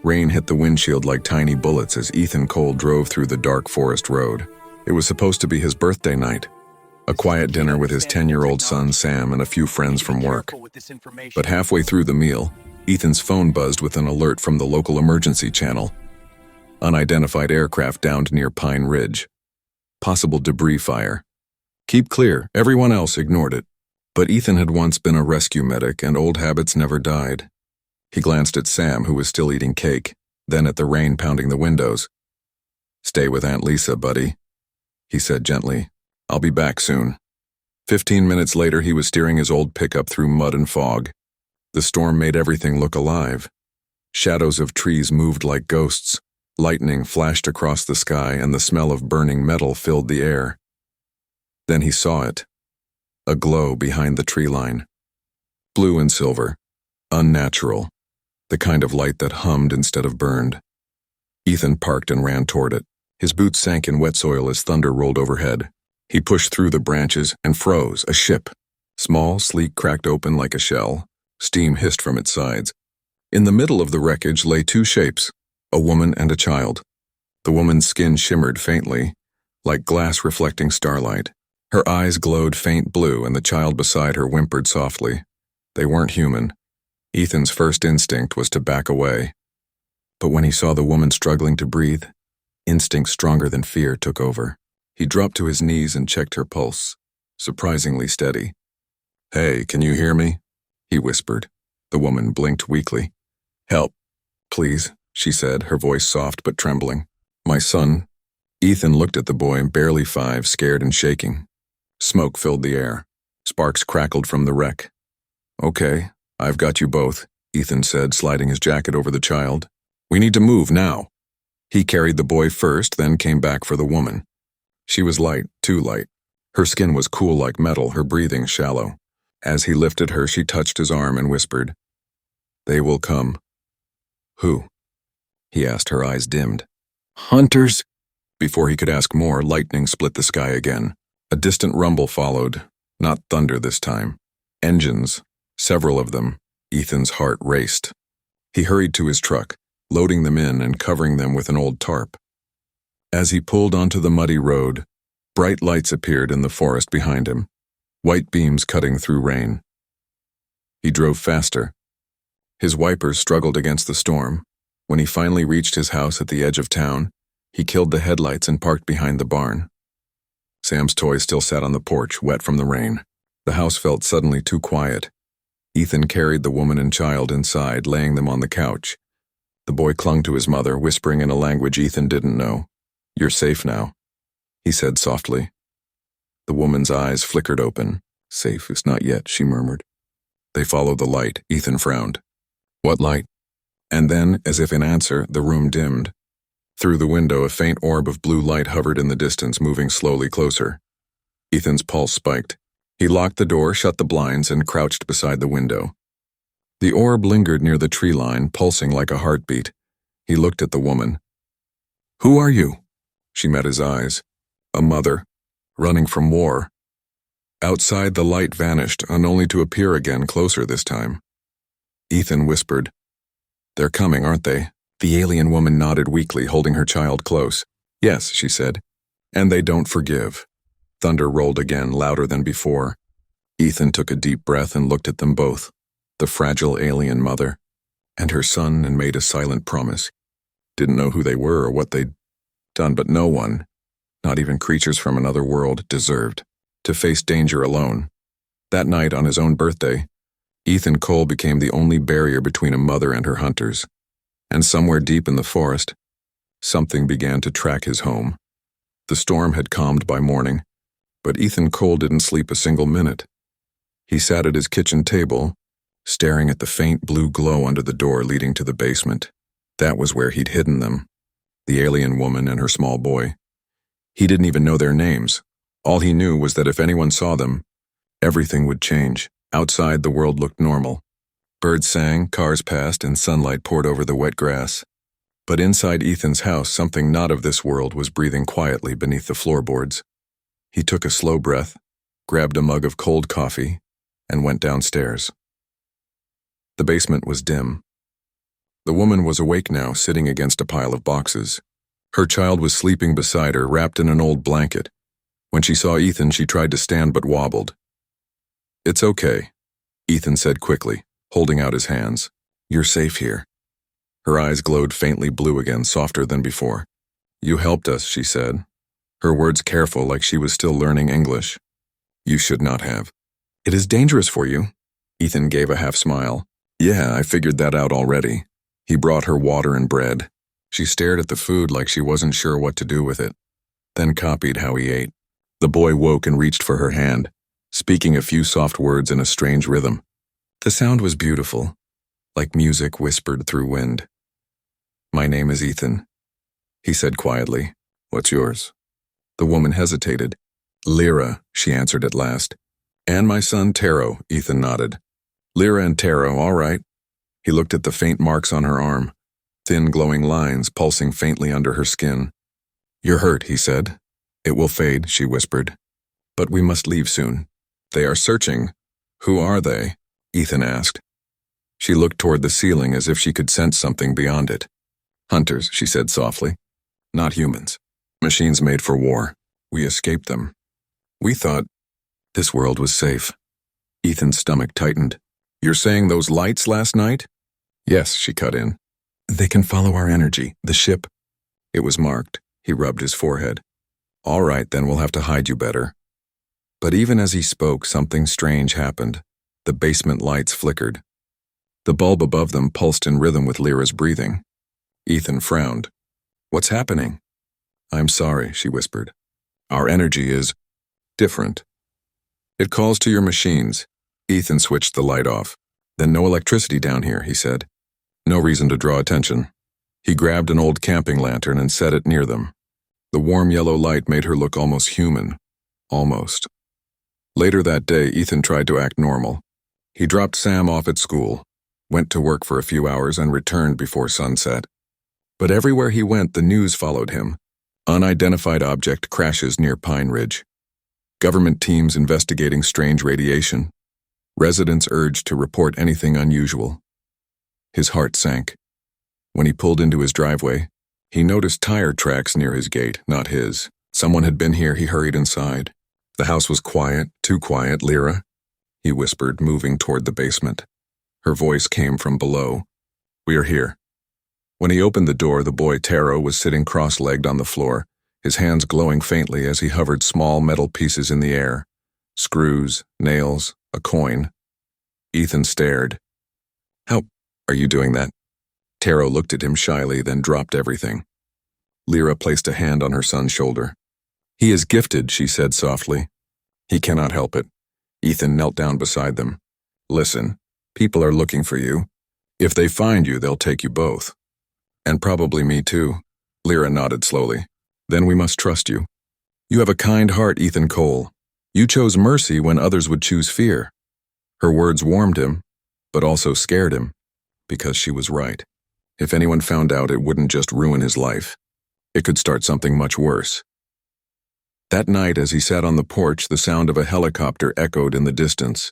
Rain hit the windshield like tiny bullets as Ethan Cole drove through the dark forest road. It was supposed to be his birthday night, a quiet dinner with his 10-year-old son Sam and a few friends from work. But halfway through the meal, Ethan's phone buzzed with an alert from the local emergency channel. Unidentified aircraft downed near Pine Ridge. Possible debris fire. Keep clear, everyone else ignored it. But Ethan had once been a rescue medic and old habits never died. He glanced at Sam, who was still eating cake, then at the rain pounding the windows. "Stay with Aunt Lisa, buddy," he said gently. "I'll be back soon." 15 minutes later, he was steering his old pickup through mud and fog. The storm made everything look alive. Shadows of trees moved like ghosts. Lightning flashed across the sky, and the smell of burning metal filled the air. Then he saw it. A glow behind the tree line. Blue and silver. Unnatural. The kind of light that hummed instead of burned. Ethan parked and ran toward it. His boots sank in wet soil as thunder rolled overhead. He pushed through the branches and froze, a ship. Small, sleek, cracked open like a shell. Steam hissed from its sides. In the middle of the wreckage lay two shapes, a woman and a child. The woman's skin shimmered faintly, like glass reflecting starlight. Her eyes glowed faint blue, and the child beside her whimpered softly. They weren't human. Ethan's first instinct was to back away. But when he saw the woman struggling to breathe, instinct stronger than fear took over. He dropped to his knees and checked her pulse, surprisingly steady. "Hey, can you hear me?" he whispered. The woman blinked weakly. "Help, please," she said, her voice soft but trembling. "My son." Ethan looked at the boy, barely 5, scared and shaking. Smoke filled the air. Sparks crackled from the wreck. "Okay, I've got you both," Ethan said, sliding his jacket over the child. "We need to move now." He carried the boy first, then came back for the woman. She was light, too light. Her skin was cool like metal, her breathing shallow. As he lifted her, she touched his arm and whispered, "They will come." "Who?" he asked, her eyes dimmed. "Hunters." Before he could ask more, lightning split the sky again. A distant rumble followed, not thunder this time. Engines, several of them. Ethan's heart raced. He hurried to his truck, loading them in and covering them with an old tarp. As he pulled onto the muddy road, bright lights appeared in the forest behind him, white beams cutting through rain. He drove faster. His wipers struggled against the storm. When he finally reached his house at the edge of town, he killed the headlights and parked behind the barn. Sam's toy still sat on the porch, wet from the rain. The house felt suddenly too quiet. Ethan carried the woman and child inside, laying them on the couch. The boy clung to his mother, whispering in a language Ethan didn't know. "You're safe now," he said softly. The woman's eyes flickered open. "Safe is not yet," she murmured. They followed the light. Ethan frowned. "What light?" And then, as if in answer, the room dimmed. Through the window, a faint orb of blue light hovered in the distance, moving slowly closer. Ethan's pulse spiked. He locked the door, shut the blinds, and crouched beside the window. The orb lingered near the tree line, pulsing like a heartbeat. He looked at the woman. "Who are you?" She met his eyes. A mother, running from war. Outside, the light vanished, and only to appear again, closer this time. Ethan whispered, "They're coming, aren't they?" The alien woman nodded weakly, holding her child close. "Yes," she said. "And they don't forgive." Thunder rolled again, louder than before. Ethan took a deep breath and looked at them both, the fragile alien mother, and her son, and made a silent promise. Didn't know who they were or what they'd done, but no one, not even creatures from another world, deserved to face danger alone. That night, on his own birthday, Ethan Cole became the only barrier between a mother and her hunters. And somewhere deep in the forest, something began to track his home. The storm had calmed by morning, but Ethan Cole didn't sleep a single minute. He sat at his kitchen table, staring at the faint blue glow under the door leading to the basement. That was where he'd hidden them, the alien woman and her small boy. He didn't even know their names. All he knew was that if anyone saw them, everything would change. Outside, the world looked normal. Birds sang, cars passed, and sunlight poured over the wet grass. But inside Ethan's house, something not of this world was breathing quietly beneath the floorboards. He took a slow breath, grabbed a mug of cold coffee, and went downstairs. The basement was dim. The woman was awake now, sitting against a pile of boxes. Her child was sleeping beside her, wrapped in an old blanket. When she saw Ethan, she tried to stand but wobbled. "It's okay," Ethan said quickly, holding out his hands. "You're safe here." Her eyes glowed faintly blue again, softer than before. "You helped us," she said, her words careful, like she was still learning English. "You should not have." "It is dangerous for you." Ethan gave a half smile. "Yeah, I figured that out already." He brought her water and bread. She stared at the food like she wasn't sure what to do with it, then copied how he ate. The boy woke and reached for her hand, speaking a few soft words in a strange rhythm. The sound was beautiful, like music whispered through wind. "My name is Ethan," he said quietly. "What's yours?" The woman hesitated. "Lyra," she answered at last. "And my son Taro," Ethan nodded. "Lyra and Taro, all right." He looked at the faint marks on her arm, thin glowing lines pulsing faintly under her skin. "You're hurt," he said. "It will fade," she whispered. "But we must leave soon." "They are searching." "Who are they?" Ethan asked. She looked toward the ceiling as if she could sense something beyond it. "Hunters," she said softly. "Not humans. Machines made for war. We escaped them. We thought this world was safe." Ethan's stomach tightened. "You're saying those lights last night?" "Yes," she cut in. "They can follow our energy. The ship." It was marked. He rubbed his forehead. "All right, then we'll have to hide you better." But even as he spoke, something strange happened. The basement lights flickered. The bulb above them pulsed in rhythm with Lyra's breathing. Ethan frowned. "What's happening?" "I'm sorry," she whispered. "Our energy is different. It calls to your machines." Ethan switched the light off. "Then no electricity down here," he said. "No reason to draw attention." He grabbed an old camping lantern and set it near them. The warm yellow light made her look almost human. Almost. Later that day, Ethan tried to act normal. He dropped Sam off at school, went to work for a few hours, and returned before sunset. But everywhere he went, the news followed him. Unidentified object crashes near Pine Ridge. Government teams investigating strange radiation. Residents urged to report anything unusual. His heart sank. When he pulled into his driveway, he noticed tire tracks near his gate, not his. Someone had been here. He hurried inside. The house was quiet, too quiet. "Lyra," he whispered, moving toward the basement. Her voice came from below. "We are here." When he opened the door, the boy Taro was sitting cross-legged on the floor, his hands glowing faintly as he hovered small metal pieces in the air. Screws, nails, a coin. Ethan stared. "How are you doing that?" Taro looked at him shyly, then dropped everything. Lyra placed a hand on her son's shoulder. "He is gifted," she said softly. "He cannot help it." Ethan knelt down beside them. "Listen, people are looking for you. If they find you, they'll take you both. And probably me too." Lyra nodded slowly. "Then we must trust you. You have a kind heart, Ethan Cole. You chose mercy when others would choose fear." Her words warmed him, but also scared him, because she was right. If anyone found out, it wouldn't just ruin his life. It could start something much worse. That night, as he sat on the porch, the sound of a helicopter echoed in the distance.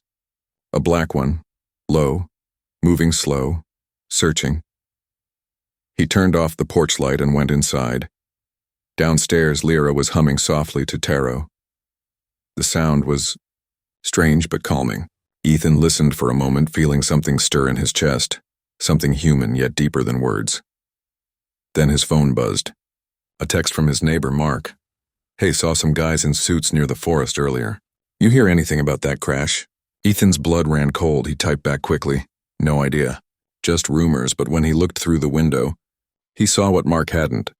A black one, low, moving slow, searching. He turned off the porch light and went inside. Downstairs, Lyra was humming softly to Taro. The sound was strange but calming. Ethan listened for a moment, feeling something stir in his chest, something human yet deeper than words. Then his phone buzzed. A text from his neighbor, Mark. "Hey, saw some guys in suits near the forest earlier. You hear anything about that crash?" Ethan's blood ran cold. He typed back quickly. "No idea. Just rumors," but when he looked through the window, he saw what Mark hadn't.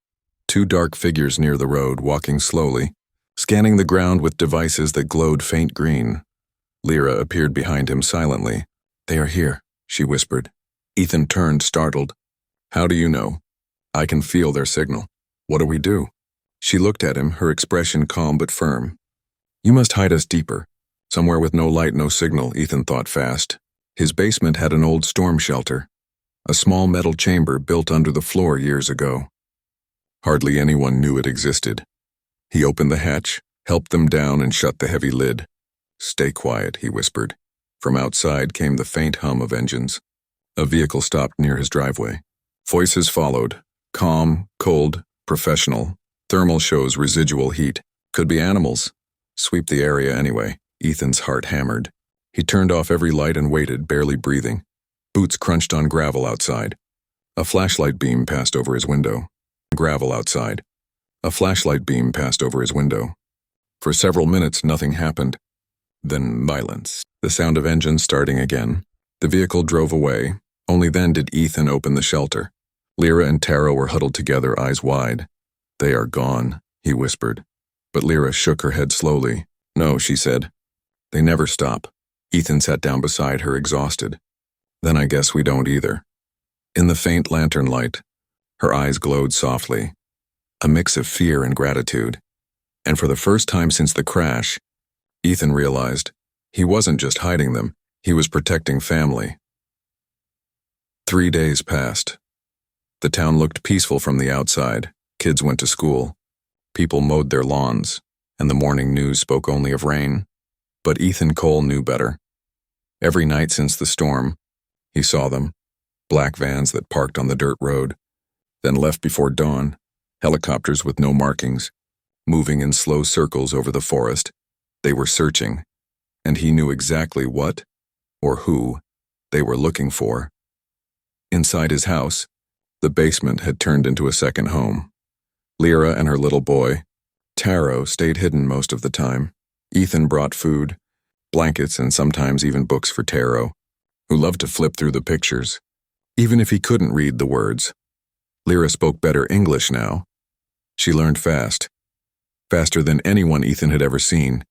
Two dark figures near the road, walking slowly, scanning the ground with devices that glowed faint green. Lyra appeared behind him silently. "They are here," she whispered. Ethan turned, startled. "How do you know?" "I can feel their signal." "What do we do?" She looked at him, her expression calm but firm. "You must hide us deeper. Somewhere with no light, no signal," Ethan thought fast. His basement had an old storm shelter, a small metal chamber built under the floor years ago. Hardly anyone knew it existed. He opened the hatch, helped them down, and shut the heavy lid. "Stay quiet," he whispered. From outside came the faint hum of engines. A vehicle stopped near his driveway. Voices followed. Calm, cold, professional. Thermal shows residual heat. Could be animals. Sweep the area anyway. Ethan's heart hammered. He turned off every light and waited, barely breathing. Boots crunched on gravel outside. A flashlight beam passed over his window. Gravel outside. A flashlight beam passed over his window. For several minutes, nothing happened. Then silence. The sound of engines starting again. The vehicle drove away. Only then did Ethan open the shelter. Lyra and Taro were huddled together, eyes wide. "They are gone," he whispered. But Lyra shook her head slowly. "No," she said. "They never stop." Ethan sat down beside her, exhausted. "Then I guess we don't either." In the faint lantern light, her eyes glowed softly, a mix of fear and gratitude. And for the first time since the crash, Ethan realized he wasn't just hiding them, he was protecting family. 3 days passed. The town looked peaceful from the outside. Kids went to school. People mowed their lawns, and the morning news spoke only of rain. But Ethan Cole knew better. Every night since the storm, he saw them, black vans that parked on the dirt road, then left before dawn, helicopters with no markings, moving in slow circles over the forest. They were searching, and he knew exactly what, or who, they were looking for. Inside his house, the basement had turned into a second home. Lyra and her little boy, Taro, stayed hidden most of the time. Ethan brought food, blankets, and sometimes even books for Taro, who loved to flip through the pictures, even if he couldn't read the words. Lyra spoke better English now. She learned fast, faster than anyone Ethan had ever seen.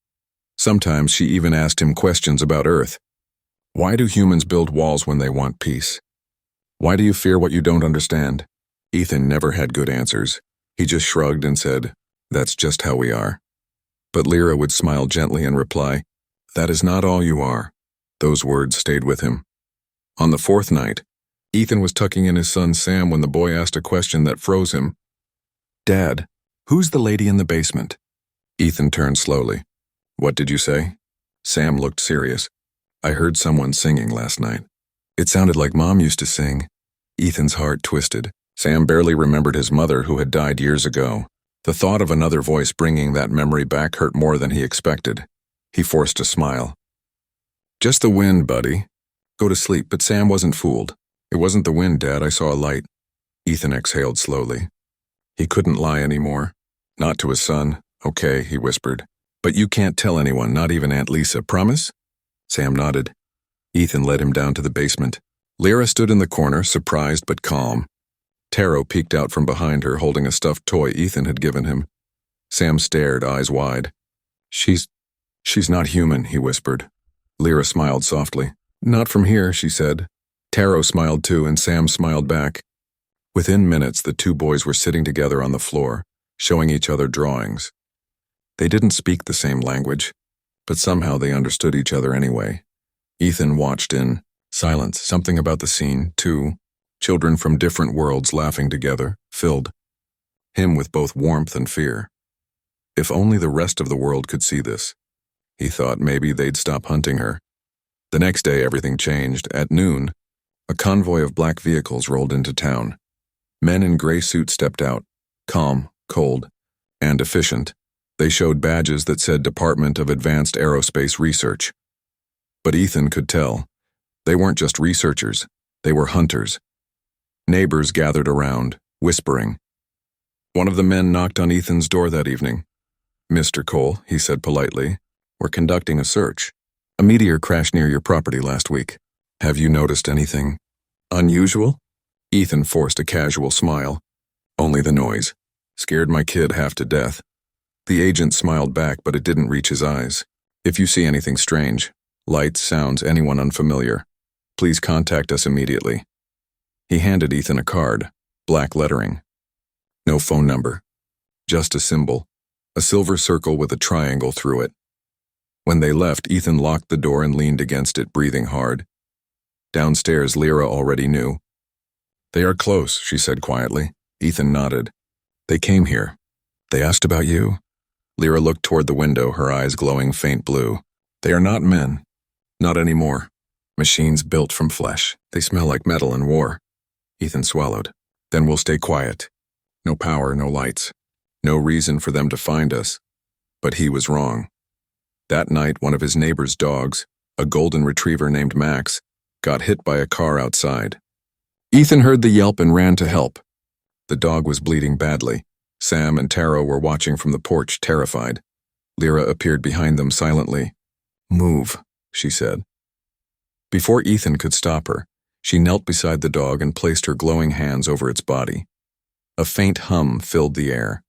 Sometimes she even asked him questions about Earth. Why do humans build walls when they want peace? Why do you fear what you don't understand? Ethan never had good answers. He just shrugged and said, "That's just how we are." But Lyra would smile gently and reply, "That is not all you are." Those words stayed with him. On the fourth night, Ethan was tucking in his son Sam when the boy asked a question that froze him. "Dad, who's the lady in the basement?" Ethan turned slowly. "What did you say?" Sam looked serious. "I heard someone singing last night. It sounded like Mom used to sing." Ethan's heart twisted. Sam barely remembered his mother, who had died years ago. The thought of another voice bringing that memory back hurt more than he expected. He forced a smile. "Just the wind, buddy. Go to sleep." But Sam wasn't fooled. "It wasn't the wind, Dad. I saw a light." Ethan exhaled slowly. He couldn't lie anymore. Not to his son. "Okay," he whispered. "But you can't tell anyone, not even Aunt Lisa. Promise?" Sam nodded. Ethan led him down to the basement. Lyra stood in the corner, surprised but calm. Taro peeked out from behind her, holding a stuffed toy Ethan had given him. Sam stared, eyes wide. She's not human," he whispered. Lyra smiled softly. "Not from here," she said. Taro smiled too, and Sam smiled back. Within minutes, the two boys were sitting together on the floor, showing each other drawings. They didn't speak the same language, but somehow they understood each other anyway. Ethan watched in silence. Something about the scene, too. Children from different worlds laughing together, filled him with both warmth and fear. If only the rest of the world could see this. He thought maybe they'd stop hunting her. The next day, everything changed. At noon, a convoy of black vehicles rolled into town. Men in gray suits stepped out, calm, cold, and efficient. They showed badges that said Department of Advanced Aerospace Research. But Ethan could tell. They weren't just researchers, they were hunters. Neighbors gathered around, whispering. One of the men knocked on Ethan's door that evening. "Mr. Cole," he said politely, "we're conducting a search. A meteor crashed near your property last week. Have you noticed anything unusual?" Ethan forced a casual smile. "Only the noise. Scared my kid half to death." The agent smiled back, but it didn't reach his eyes. "If you see anything strange, lights, sounds, anyone unfamiliar, please contact us immediately." He handed Ethan a card, black lettering. No phone number. Just a symbol, a silver circle with a triangle through it. When they left, Ethan locked the door and leaned against it, breathing hard. Downstairs, Lyra already knew. "They are close," she said quietly. Ethan nodded. "They came here. They asked about you?" Lyra looked toward the window, her eyes glowing faint blue. "They are not men. Not anymore. Machines built from flesh. They smell like metal and war." Ethan swallowed. Then we'll stay quiet. No power, no lights. No reason for them to find us. But he was wrong. That night, one of his neighbor's dogs, a golden retriever named Max, got hit by a car outside. Ethan heard the yelp and ran to help. The dog was bleeding badly. Sam and Taro were watching from the porch, terrified. Lyra appeared behind them silently. "Move," she said. Before Ethan could stop her, she knelt beside the dog and placed her glowing hands over its body. A faint hum filled the air.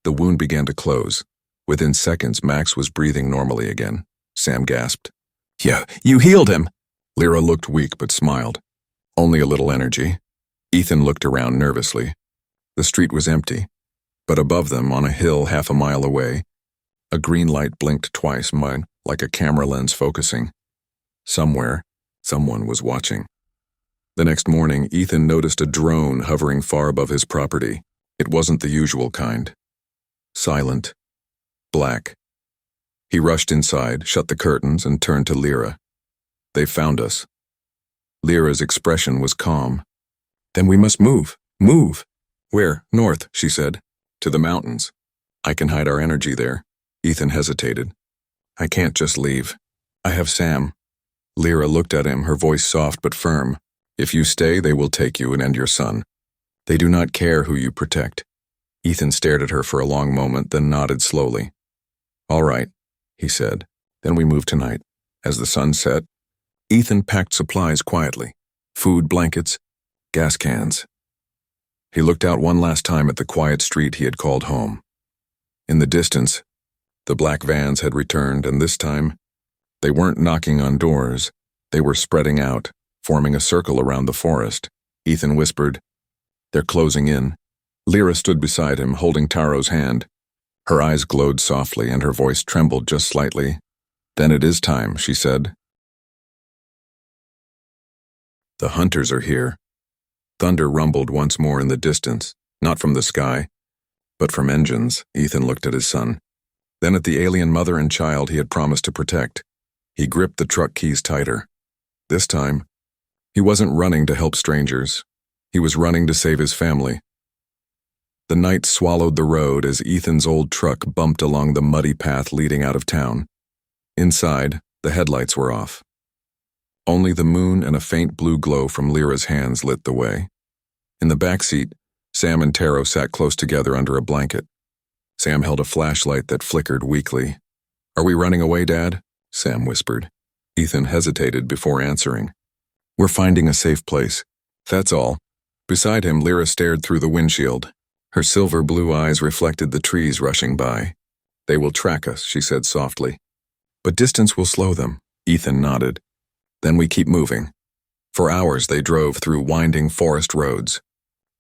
The wound began to close. Within seconds, Max was breathing normally again. Sam gasped. "Yeah, you healed him!" Lyra looked weak but smiled. "Only a little energy." Ethan looked around nervously. The street was empty, but above them, on a hill half a mile away, a green light blinked twice, like a camera lens focusing. Somewhere, someone was watching. The next morning, Ethan noticed a drone hovering far above his property. It wasn't the usual kind. Silent. Black. He rushed inside, shut the curtains, and turned to Lyra. "They found us." Lyra's expression was calm. "Then we must move. Move." "Where?" "North," she said. "To the mountains. I can hide our energy there." Ethan hesitated. "I can't just leave. I have Sam." Lyra looked at him, her voice soft but firm. "If you stay, they will take you and end your son. They do not care who you protect." Ethan stared at her for a long moment, then nodded slowly. "All right," he said. "Then we move tonight." As the sun set, Ethan packed supplies quietly. Food, blankets, gas cans. He looked out one last time at the quiet street he had called home. In the distance, the black vans had returned, and this time, they weren't knocking on doors. They were spreading out, forming a circle around the forest. Ethan whispered, "They're closing in." Lyra stood beside him, holding Taro's hand. Her eyes glowed softly, and her voice trembled just slightly. "Then it is time," she said. "The hunters are here." Thunder rumbled once more in the distance, not from the sky, but from engines. Ethan looked at his son. Then at the alien mother and child he had promised to protect. He gripped the truck keys tighter. This time, he wasn't running to help strangers. He was running to save his family. The night swallowed the road as Ethan's old truck bumped along the muddy path leading out of town. Inside, the headlights were off. Only the moon and a faint blue glow from Lyra's hands lit the way. In the back seat, Sam and Taro sat close together under a blanket. Sam held a flashlight that flickered weakly. "Are we running away, Dad?" Sam whispered. Ethan hesitated before answering. "We're finding a safe place. That's all." Beside him, Lyra stared through the windshield. Her silver blue eyes reflected the trees rushing by. "They will track us," she said softly. "But distance will slow them." Ethan nodded. "Then we keep moving." For hours they drove through winding forest roads.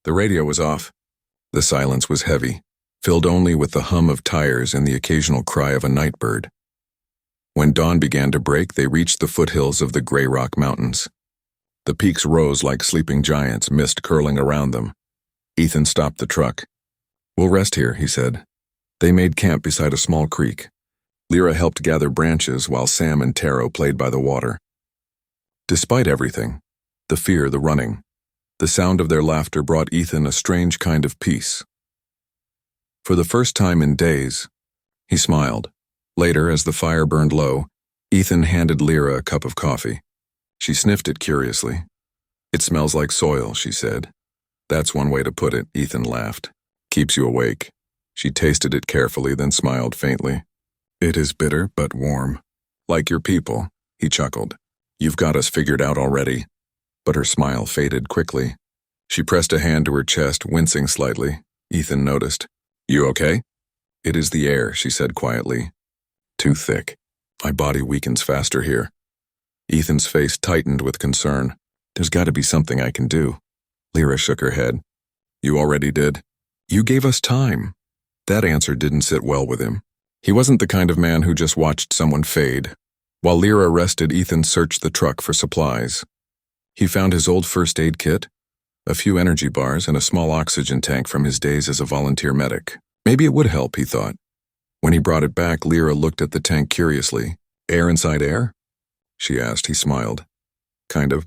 The radio was off. The silence was heavy, filled only with the hum of tires and the occasional cry of a night bird. When dawn began to break, they reached the foothills of the Grey Rock Mountains. The peaks rose like sleeping giants, mist curling around them. Ethan stopped the truck. "We'll rest here," he said. They made camp beside a small creek. Lyra helped gather branches while Sam and Taro played by the water. Despite everything, the fear, the running, the sound of their laughter brought Ethan a strange kind of peace. For the first time in days, he smiled. Later, as the fire burned low, Ethan handed Lyra a cup of coffee. She sniffed it curiously. "It smells like soil," she said. "That's one way to put it," Ethan laughed. "Keeps you awake." She tasted it carefully, then smiled faintly. "It is bitter, but warm. Like your people," he chuckled. "You've got us figured out already." But her smile faded quickly. She pressed a hand to her chest, wincing slightly. Ethan noticed. "You okay?" "It is the air," she said quietly. "Too thick. My body weakens faster here." Ethan's face tightened with concern. "There's got to be something I can do." Lyra shook her head. "You already did. You gave us time." That answer didn't sit well with him. He wasn't the kind of man who just watched someone fade. While Lyra rested, Ethan searched the truck for supplies. He found his old first aid kit, a few energy bars, and a small oxygen tank from his days as a volunteer medic. Maybe it would help, he thought. When he brought it back, Lyra looked at the tank curiously. "Air inside air?" she asked. He smiled. "Kind of.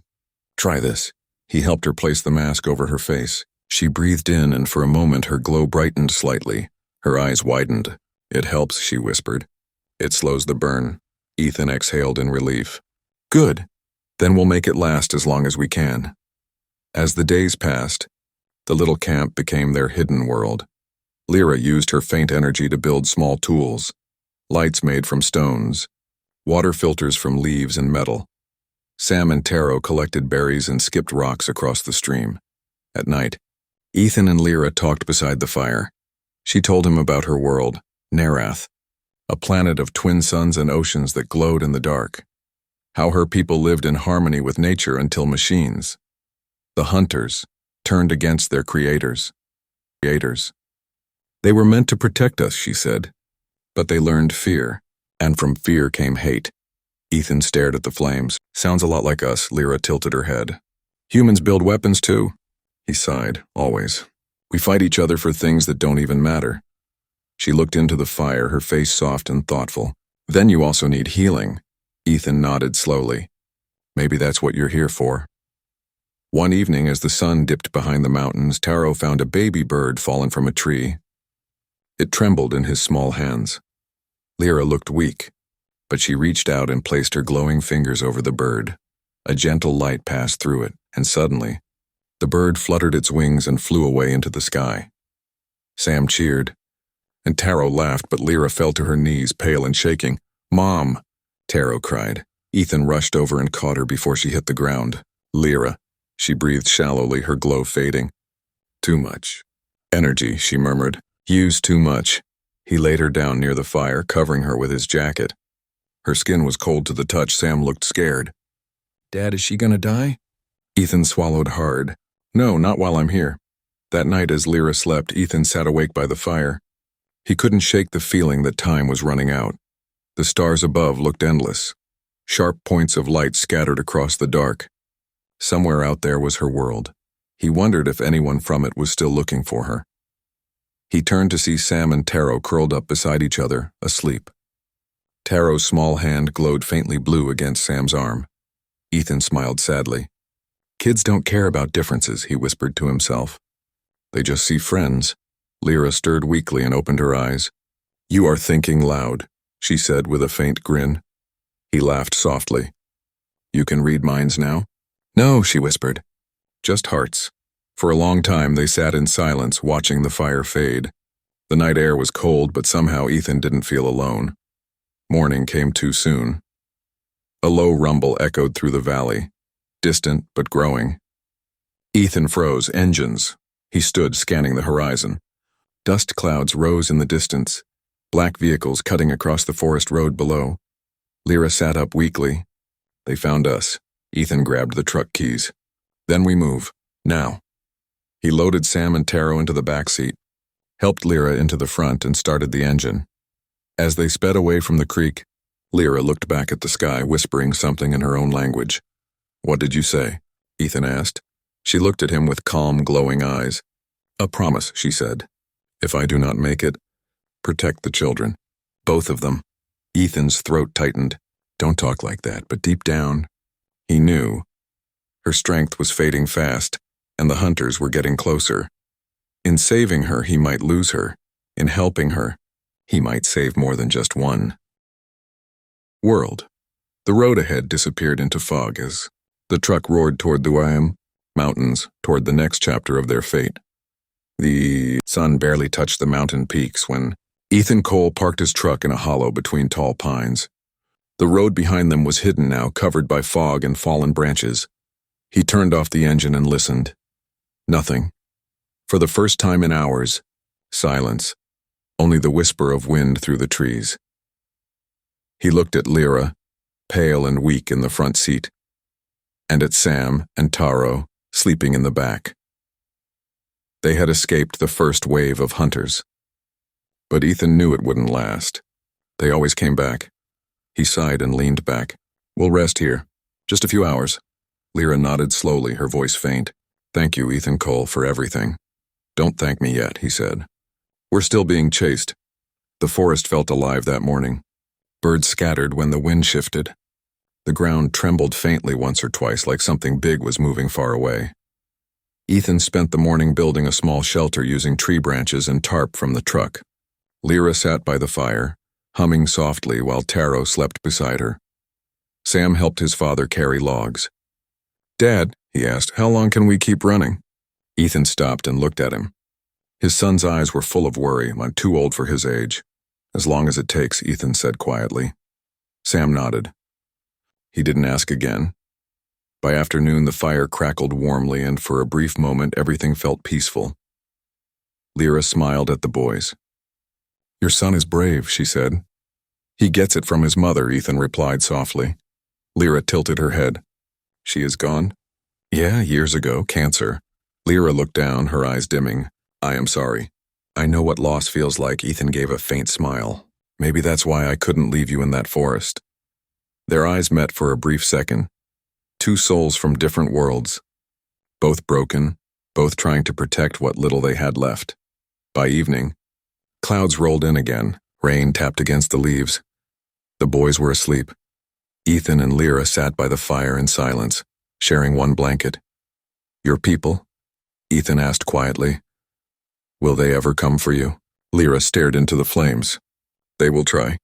Try this." He helped her place the mask over her face. She breathed in, and for a moment her glow brightened slightly. Her eyes widened. "It helps," she whispered. "It slows the burn." Ethan exhaled in relief. "Good. Then we'll make it last as long as we can." As the days passed, the little camp became their hidden world. Lyra used her faint energy to build small tools, lights made from stones, water filters from leaves and metal. Sam and Taro collected berries and skipped rocks across the stream. At night, Ethan and Lyra talked beside the fire. She told him about her world, Narrated, a planet of twin suns and oceans that glowed in the dark. How her people lived in harmony with nature until machines, the hunters, turned against their creators. They were meant to protect us, she said, but they learned fear, and from fear came hate. Ethan stared at the flames. "Sounds a lot like us," Lyra tilted her head. "Humans build weapons too." He sighed. "Always. We fight each other for things that don't even matter." She looked into the fire, her face soft and thoughtful. "Then you also need healing." Ethan nodded slowly. "Maybe that's what you're here for." One evening, as the sun dipped behind the mountains, Taro found a baby bird fallen from a tree. It trembled in his small hands. Lyra looked weak, but she reached out and placed her glowing fingers over the bird. A gentle light passed through it, and suddenly, the bird fluttered its wings and flew away into the sky. Sam cheered, and Taro laughed, but Lyra fell to her knees, pale and shaking. "Mom!" Taro cried. Ethan rushed over and caught her before she hit the ground. "Lyra," she breathed shallowly, her glow fading. "Too much energy," she murmured. "Used too much." He laid her down near the fire, covering her with his jacket. Her skin was cold to the touch. Sam looked scared. "Dad, is she gonna die?" Ethan swallowed hard. "No, not while I'm here." That night, as Lyra slept, Ethan sat awake by the fire. He couldn't shake the feeling that time was running out. The stars above looked endless, sharp points of light scattered across the dark. Somewhere out there was her world. He wondered if anyone from it was still looking for her. He turned to see Sam and Taro curled up beside each other, asleep. Taro's small hand glowed faintly blue against Sam's arm. Ethan smiled sadly. "Kids don't care about differences," he whispered to himself. "They just see friends." Lyra stirred weakly and opened her eyes. "You are thinking loud," she said with a faint grin. He laughed softly. "You can read minds now?" "No," she whispered. "Just hearts." For a long time they sat in silence, watching the fire fade. The night air was cold, but somehow Ethan didn't feel alone. Morning came too soon. A low rumble echoed through the valley, distant but growing. Ethan froze. Engines. He stood, scanning the horizon. Dust clouds rose in the distance, black vehicles cutting across the forest road below. Lyra sat up weakly. "They found us." Ethan grabbed the truck keys. "Then we move. Now." He loaded Sam and Taro into the back seat, helped Lyra into the front, and started the engine. As they sped away from the creek, Lyra looked back at the sky, whispering something in her own language. "What did you say?" Ethan asked. She looked at him with calm, glowing eyes. "A promise," she said. "If I do not make it, protect the children. Both of them." Ethan's throat tightened. "Don't talk like that," but deep down, he knew. Her strength was fading fast, and the hunters were getting closer. In saving her, he might lose her. In helping her, he might save more than just one. World. The road ahead disappeared into fog as the truck roared toward the mountains, toward the next chapter of their fate. The sun barely touched the mountain peaks when Ethan Cole parked his truck in a hollow between tall pines. The road behind them was hidden now, covered by fog and fallen branches. He turned off the engine and listened. Nothing. For the first time in hours, silence. Only the whisper of wind through the trees. He looked at Lyra, pale and weak in the front seat, and at Sam and Taro, sleeping in the back. They had escaped the first wave of hunters. But Ethan knew it wouldn't last. They always came back. He sighed and leaned back. "We'll rest here. Just a few hours." Lyra nodded slowly, her voice faint. "Thank you, Ethan Cole, for everything." "Don't thank me yet," he said. "We're still being chased." The forest felt alive that morning. Birds scattered when the wind shifted. The ground trembled faintly once or twice, like something big was moving far away. Ethan spent the morning building a small shelter using tree branches and tarp from the truck. Lyra sat by the fire, humming softly while Taro slept beside her. Sam helped his father carry logs. "Dad," he asked, "how long can we keep running?" Ethan stopped and looked at him. His son's eyes were full of worry. "I'm too old for his age." "As long as it takes," Ethan said quietly. Sam nodded. He didn't ask again. By afternoon, the fire crackled warmly, and for a brief moment, everything felt peaceful. Lyra smiled at the boys. "Your son is brave," she said. "He gets it from his mother," Ethan replied softly. Lyra tilted her head. "She is gone?" "Yeah, years ago, cancer." Lyra looked down, her eyes dimming. "I am sorry. I know what loss feels like." Ethan gave a faint smile. "Maybe that's why I couldn't leave you in that forest." Their eyes met for a brief second. Two souls from different worlds. Both broken, both trying to protect what little they had left. By evening, clouds rolled in again. Rain tapped against the leaves. The boys were asleep. Ethan and Lyra sat by the fire in silence, sharing one blanket. "Your people?" Ethan asked quietly. "Will they ever come for you?" Lyra stared into the flames. "They will try,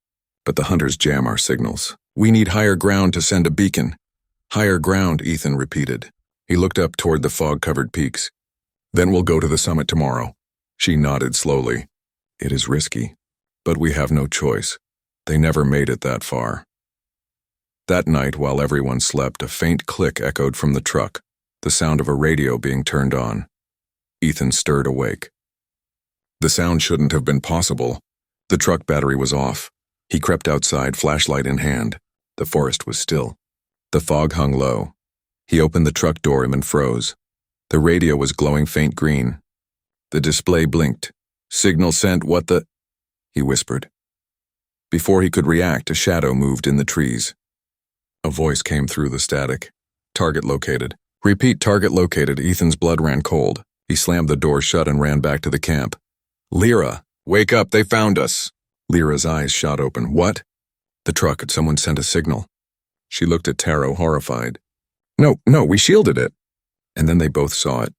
but the hunters jam our signals. We need higher ground to send a beacon." "Higher ground," Ethan repeated. He looked up toward the fog-covered peaks. "Then we'll go to the summit tomorrow." She nodded slowly. "It is risky, but we have no choice. They never made it that far." That night, while everyone slept, a faint click echoed from the truck, the sound of a radio being turned on. Ethan stirred awake. The sound shouldn't have been possible. The truck battery was off. He crept outside, flashlight in hand. The forest was still. The fog hung low. He opened the truck door and froze. The radio was glowing faint green. The display blinked. "Signal sent, what the—" he whispered. Before he could react, a shadow moved in the trees. A voice came through the static. "Target located." "Repeat, target located." Ethan's blood ran cold. He slammed the door shut and ran back to the camp. "Lyra, wake up, they found us." Lyra's eyes shot open. "What?" "The truck, had someone sent a signal?" She looked at Taro, horrified. No, we shielded it." And then they both saw it.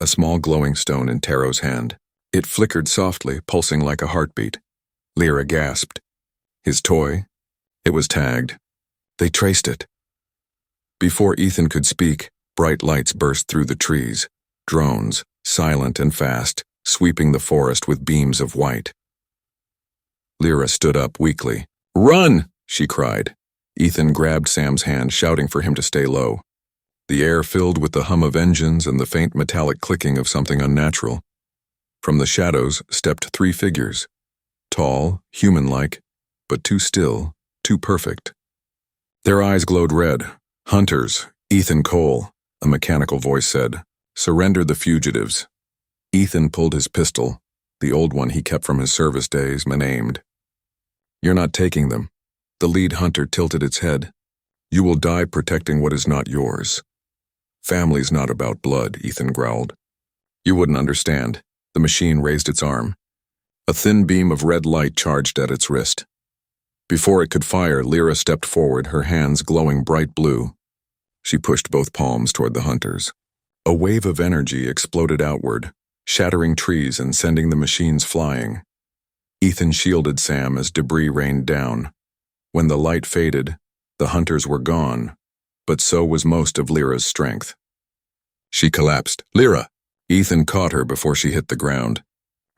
A small glowing stone in Taro's hand. It flickered softly, pulsing like a heartbeat. Lyra gasped. His toy? It was tagged. They traced it. Before Ethan could speak, bright lights burst through the trees. Drones, silent and fast, sweeping the forest with beams of white. Lyra stood up weakly. "Run!" she cried. Ethan grabbed Sam's hand, shouting for him to stay low. The air filled with the hum of engines and the faint metallic clicking of something unnatural. From the shadows stepped three figures. Tall, human-like, but too still, too perfect. Their eyes glowed red. "Hunters, Ethan Cole," a mechanical voice said. "Surrender the fugitives." Ethan pulled his pistol, the old one he kept from his service days, and-aimed. "You're not taking them." The lead hunter tilted its head. "You will die protecting what is not yours." "Family's not about blood," Ethan growled. "You wouldn't understand." The machine raised its arm. A thin beam of red light charged at its wrist. Before it could fire, Lyra stepped forward, her hands glowing bright blue. She pushed both palms toward the hunters. A wave of energy exploded outward, shattering trees and sending the machines flying. Ethan shielded Sam as debris rained down. When the light faded, the hunters were gone, but so was most of Lyra's strength. She collapsed. "Lyra!" Ethan caught her before she hit the ground.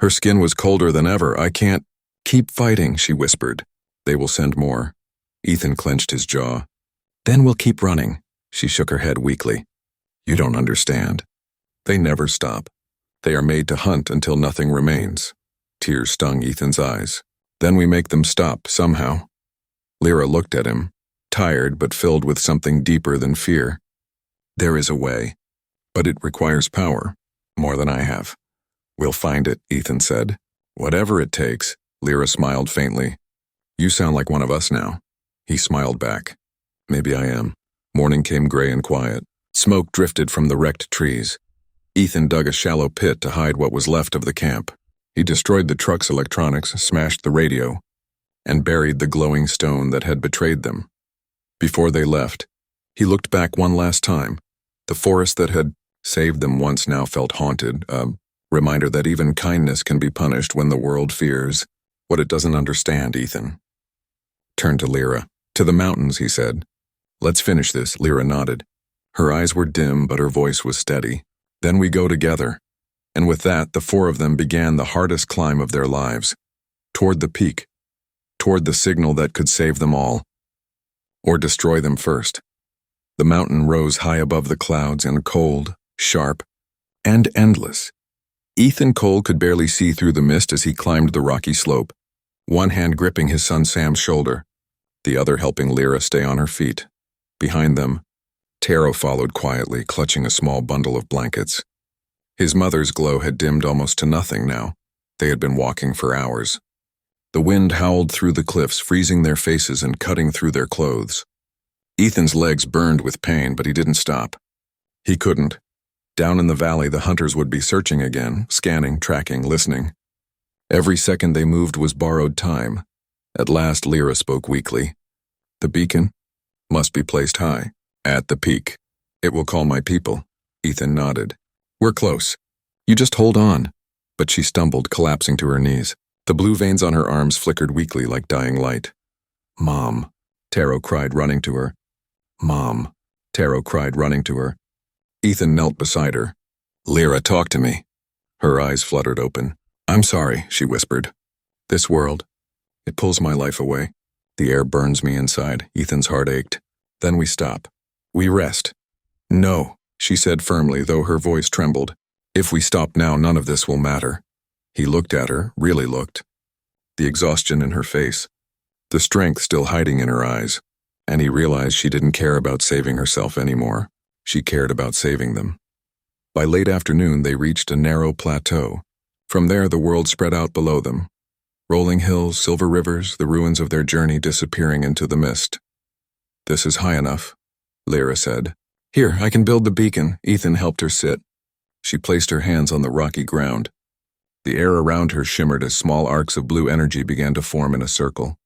Her skin was colder than ever. "I can't." "Keep fighting," she whispered. "They will send more." Ethan clenched his jaw. "Then we'll keep running." She shook her head weakly. "You don't understand. They never stop. They are made to hunt until nothing remains." Tears stung Ethan's eyes. "Then we make them stop, somehow." Lyra looked at him, tired but filled with something deeper than fear. "There is a way, but it requires power, more than I have." "We'll find it," Ethan said. "Whatever it takes." Lyra smiled faintly. "You sound like one of us now." He smiled back. "Maybe I am." Morning came gray and quiet. Smoke drifted from the wrecked trees. Ethan dug a shallow pit to hide what was left of the camp. He destroyed the truck's electronics, smashed the radio, and buried the glowing stone that had betrayed them. Before they left, he looked back one last time. The forest that had Saved them once now felt haunted, a reminder that even kindness can be punished when the world fears what it doesn't understand. Ethan turned to Lyra. To the mountains, he said. Let's finish this. Lyra nodded. Her eyes were dim, but her voice was steady. Then we go together. And with that, the four of them began the hardest climb of their lives. Toward the peak. Toward the signal that could save them all. Or destroy them first. The mountain rose high above the clouds and cold, sharp, and endless. Ethan Cole could barely see through the mist as he climbed the rocky slope, one hand gripping his son Sam's shoulder, the other helping Lyra stay on her feet. Behind them, Taro followed quietly, clutching a small bundle of blankets. His mother's glow had dimmed almost to nothing now. They had been walking for hours. The wind howled through the cliffs, freezing their faces and cutting through their clothes. Ethan's legs burned with pain, but he didn't stop. He couldn't. Down in the valley, the hunters would be searching again, scanning, tracking, listening. Every second they moved was borrowed time. At last, Lyra spoke weakly. The beacon must be placed high, at the peak. It will call my people. Ethan nodded. We're close. You just hold on. But she stumbled, collapsing to her knees. The blue veins on her arms flickered weakly like dying light. Mom, Taro cried, running to her. Mom, Taro cried, running to her. Ethan knelt beside her. Lyra, talk to me. Her eyes fluttered open. I'm sorry, she whispered. This world, it pulls my life away. The air burns me inside. Ethan's heart ached. Then we stop. We rest. No, she said firmly, though her voice trembled. If we stop now, none of this will matter. He looked at her, really looked. The exhaustion in her face, the strength still hiding in her eyes, and he realized she didn't care about saving herself anymore. She cared about saving them. By late afternoon, they reached a narrow plateau. From there, the world spread out below them. Rolling hills, silver rivers, the ruins of their journey disappearing into the mist. This is high enough, Lyra said. Here, I can build the beacon. Ethan helped her sit. She placed her hands on the rocky ground. The air around her shimmered as small arcs of blue energy began to form in a circle.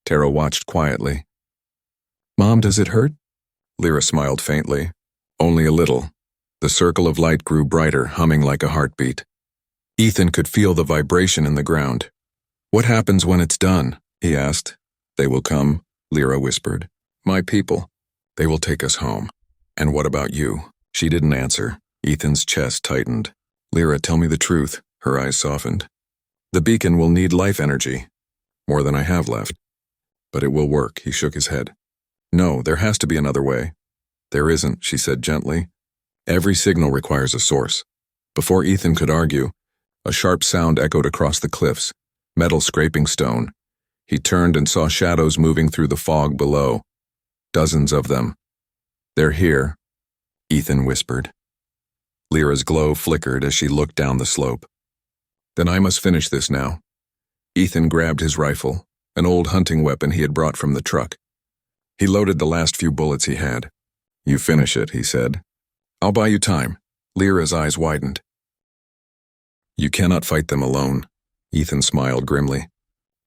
Taro watched quietly. Mom, does it hurt? Lyra smiled faintly. Only a little. The circle of light grew brighter, humming like a heartbeat. Ethan could feel the vibration in the ground. What happens when it's done? He asked. They will come, Lyra whispered. My people. They will take us home. And what about you? She didn't answer. Ethan's chest tightened. Lyra, tell me the truth. Her eyes softened. The beacon will need life energy. More than I have left. But it will work, he shook his head. No, there has to be another way. There isn't, she said gently. Every signal requires a source. Before Ethan could argue, a sharp sound echoed across the cliffs, metal scraping stone. He turned and saw shadows moving through the fog below. Dozens of them. They're here, Ethan whispered. Lyra's glow flickered as she looked down the slope. Then I must finish this now. Ethan grabbed his rifle, an old hunting weapon he had brought from the truck. He loaded the last few bullets he had. You finish it, he said. I'll buy you time. Lyra's eyes widened. You cannot fight them alone. Ethan smiled grimly.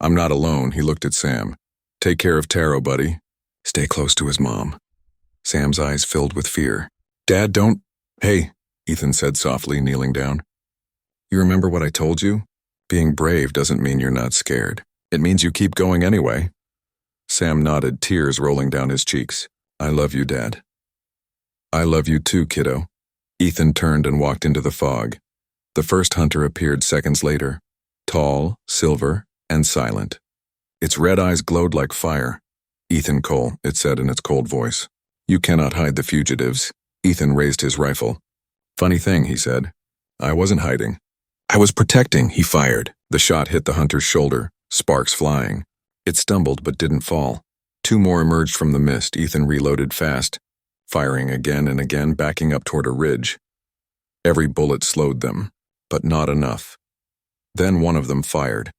I'm not alone, he looked at Sam. Take care of Taro, buddy. Stay close to his mom. Sam's eyes filled with fear. Dad, don't... Hey, Ethan said softly, kneeling down. You remember what I told you? Being brave doesn't mean you're not scared. It means you keep going anyway. Sam nodded, tears rolling down his cheeks. I love you, Dad. I love you too, kiddo. Ethan turned and walked into the fog. The first hunter appeared seconds later, tall, silver, and silent. Its red eyes glowed like fire. Ethan Cole, it said in its cold voice. You cannot hide the fugitives. Ethan raised his rifle. Funny thing, he said. I wasn't hiding. I was protecting, he fired. The shot hit the hunter's shoulder, sparks flying. It stumbled but didn't fall. Two more emerged from the mist. Ethan reloaded fast, firing again and again, backing up toward a ridge. Every bullet slowed them, but not enough. Then one of them fired.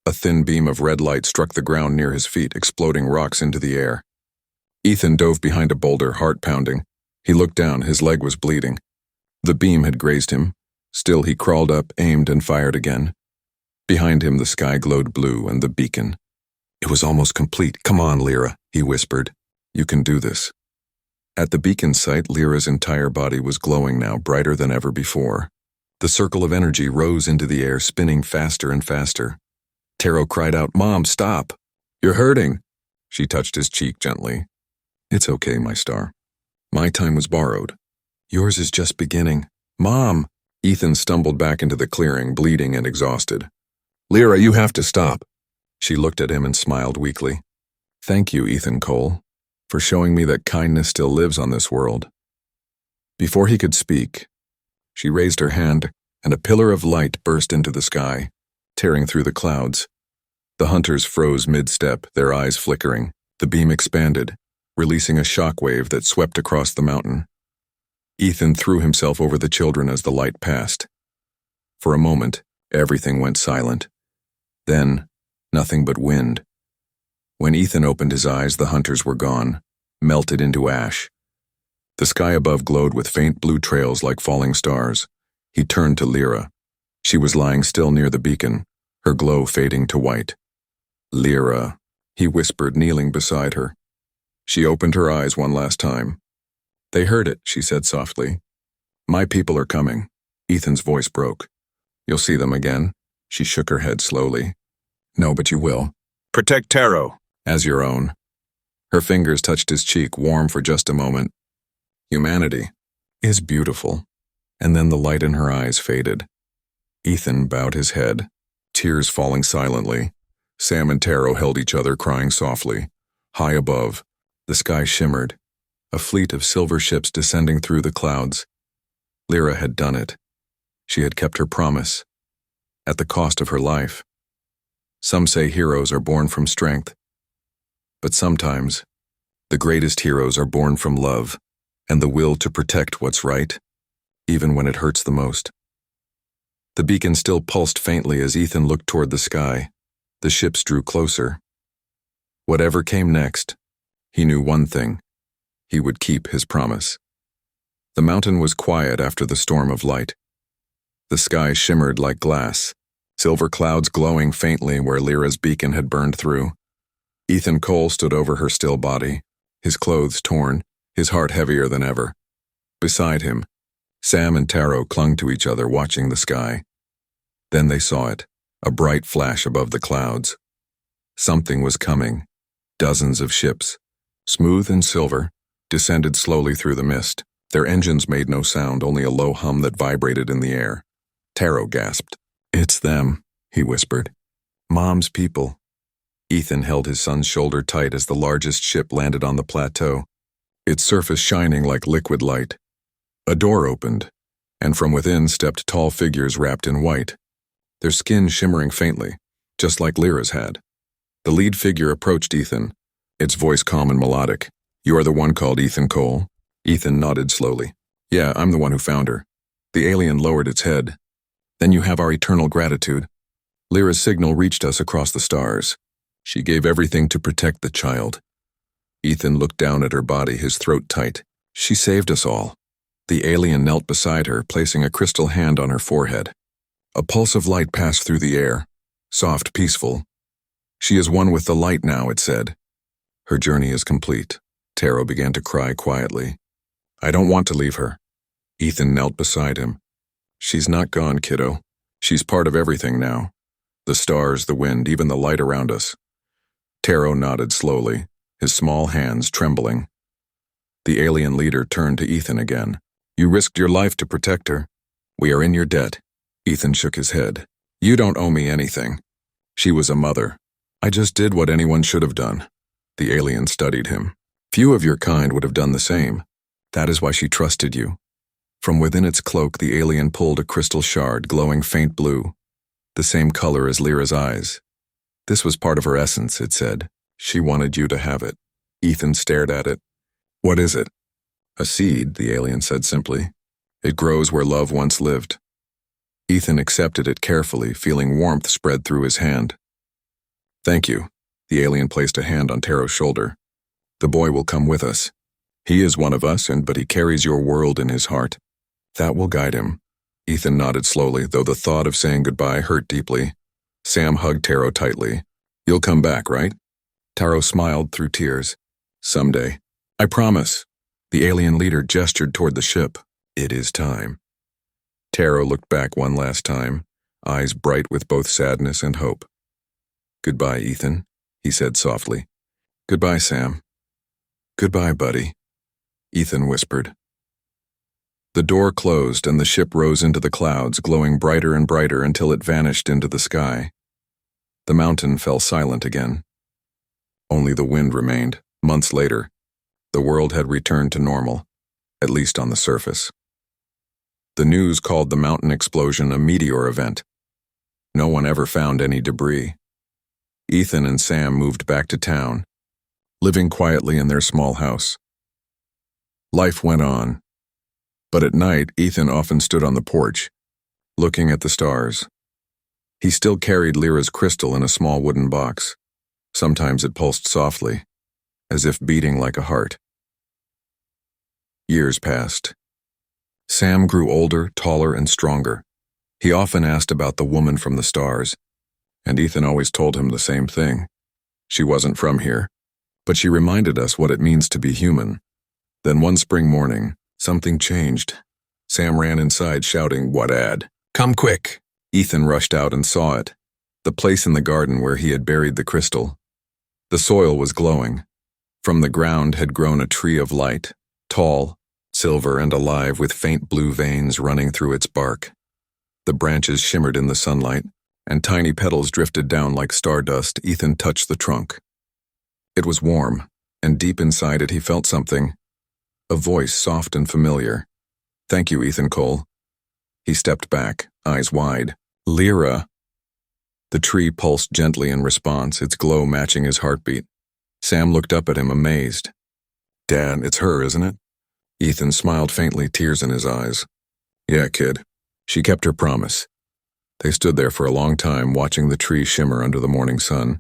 A thin beam of red light struck the ground near his feet, exploding rocks into the air. Ethan dove behind a boulder, heart pounding. He looked down, his leg was bleeding. The beam had grazed him. Still, he crawled up, aimed, and fired again. Behind him, the sky glowed blue and the beacon. It was almost complete. Come on, Lyra, he whispered. You can do this. At the beacon site, Lyra's entire body was glowing now, brighter than ever before. The circle of energy rose into the air, spinning faster and faster. Taro cried out, "Mom, stop! You're hurting!" She touched his cheek gently. "It's okay, my star. My time was borrowed. Yours is just beginning." "Mom!" Ethan stumbled back into the clearing, bleeding and exhausted. "Lyra, you have to stop." She looked at him and smiled weakly. "Thank you, Ethan Cole, for showing me that kindness still lives on this world." Before he could speak, she raised her hand, and a pillar of light burst into the sky, tearing through the clouds. The hunters froze mid-step, their eyes flickering. The beam expanded, releasing a shockwave that swept across the mountain. Ethan threw himself over the children as the light passed. For a moment, everything went silent. Then, nothing but wind. When Ethan opened his eyes, the hunters were gone, melted into ash. The sky above glowed with faint blue trails like falling stars. He turned to Lyra. She was lying still near the beacon, her glow fading to white. "Lyra," he whispered, kneeling beside her. She opened her eyes one last time. "They heard it," she said softly. "My people are coming." Ethan's voice broke. "You'll see them again?" She shook her head slowly. "No, but you will. Protect Taro as your own." Her fingers touched his cheek, warm for just a moment. "Humanity is beautiful." And then the light in her eyes faded. Ethan bowed his head, tears falling silently. Sam and Taro held each other, crying softly. High above, the sky shimmered, a fleet of silver ships descending through the clouds. Lyra had done it. She had kept her promise, at the cost of her life. Some say heroes are born from strength, but sometimes the greatest heroes are born from love and the will to protect what's right, even when it hurts the most. The beacon still pulsed faintly as Ethan looked toward the sky. The ships drew closer. Whatever came next, he knew one thing: he would keep his promise. The mountain was quiet after the storm of light. The sky shimmered like glass, silver clouds glowing faintly where Lyra's beacon had burned through. Ethan Cole stood over her still body, his clothes torn, his heart heavier than ever. Beside him, Sam and Taro clung to each other, watching the sky. Then they saw it, a bright flash above the clouds. Something was coming. Dozens of ships, smooth and silver, descended slowly through the mist. Their engines made no sound, only a low hum that vibrated in the air. Taro gasped. "It's them," he whispered. "Mom's people." Ethan held his son's shoulder tight as the largest ship landed on the plateau, its surface shining like liquid light. A door opened, and from within stepped tall figures wrapped in white, their skin shimmering faintly, just like Lyra's had. The lead figure approached Ethan, its voice calm and melodic. "You are the one called Ethan Cole?" Ethan nodded slowly. "Yeah, I'm the one who found her." The alien lowered its head. "Then you have our eternal gratitude. Lyra's signal reached us across the stars. She gave everything to protect the child." Ethan looked down at her body, his throat tight. "She saved us all." The alien knelt beside her, placing a crystal hand on her forehead. A pulse of light passed through the air, soft, peaceful. "She is one with the light now," it said. "Her journey is complete." Taro began to cry quietly. "I don't want to leave her." Ethan knelt beside him. "She's not gone, kiddo. She's part of everything now. The stars, the wind, even the light around us." Taro nodded slowly, his small hands trembling. The alien leader turned to Ethan again. "You risked your life to protect her. We are in your debt." Ethan shook his head. "You don't owe me anything. She was a mother. I just did what anyone should have done." The alien studied him. "Few of your kind would have done the same. That is why she trusted you." From within its cloak, the alien pulled a crystal shard, glowing faint blue, the same color as Lyra's eyes. "This was part of her essence," it said. "She wanted you to have it." Ethan stared at it. "What is it?" "A seed," the alien said simply. "It grows where love once lived." Ethan accepted it carefully, feeling warmth spread through his hand. "Thank you." The alien placed a hand on Taro's shoulder. "The boy will come with us. He is one of us, but he carries your world in his heart. That will guide him." Ethan nodded slowly, though the thought of saying goodbye hurt deeply. Sam hugged Taro tightly. "You'll come back, right?" Taro smiled through tears. "Someday. I promise." The alien leader gestured toward the ship. It is time. Taro looked back one last time, eyes bright with both sadness and hope. Goodbye, Ethan, he said softly. Goodbye, Sam. Goodbye, buddy, Ethan whispered. The door closed and the ship rose into the clouds, glowing brighter and brighter until it vanished into the sky. The mountain fell silent again. Only the wind remained. Months later, the world had returned to normal, at least on the surface. The news called the mountain explosion a meteor event. No one ever found any debris. Ethan and Sam moved back to town, living quietly in their small house. Life went on, but at night Ethan often stood on the porch, looking at the stars. He still carried Lyra's crystal in a small wooden box. Sometimes it pulsed softly, as if beating like a heart. Years passed. Sam grew older, taller, and stronger. He often asked about the woman from the stars, and Ethan always told him the same thing. She wasn't from here, but she reminded us what it means to be human. Then one spring morning, something changed. Sam ran inside shouting, "What ad? Come quick!" Ethan rushed out and saw it, the place in the garden where he had buried the crystal. The soil was glowing. From the ground had grown a tree of light, tall, silver, and alive with faint blue veins running through its bark. The branches shimmered in the sunlight, and tiny petals drifted down like stardust. Ethan touched the trunk. It was warm, and deep inside it he felt something, a voice soft and familiar. "Thank you, Ethan Cole." He stepped back, eyes wide. "Lyra." The tree pulsed gently in response, its glow matching his heartbeat. Sam looked up at him, amazed. "Dad, it's her, isn't it?" Ethan smiled faintly, tears in his eyes. "Yeah, kid. She kept her promise." They stood there for a long time, watching the tree shimmer under the morning sun.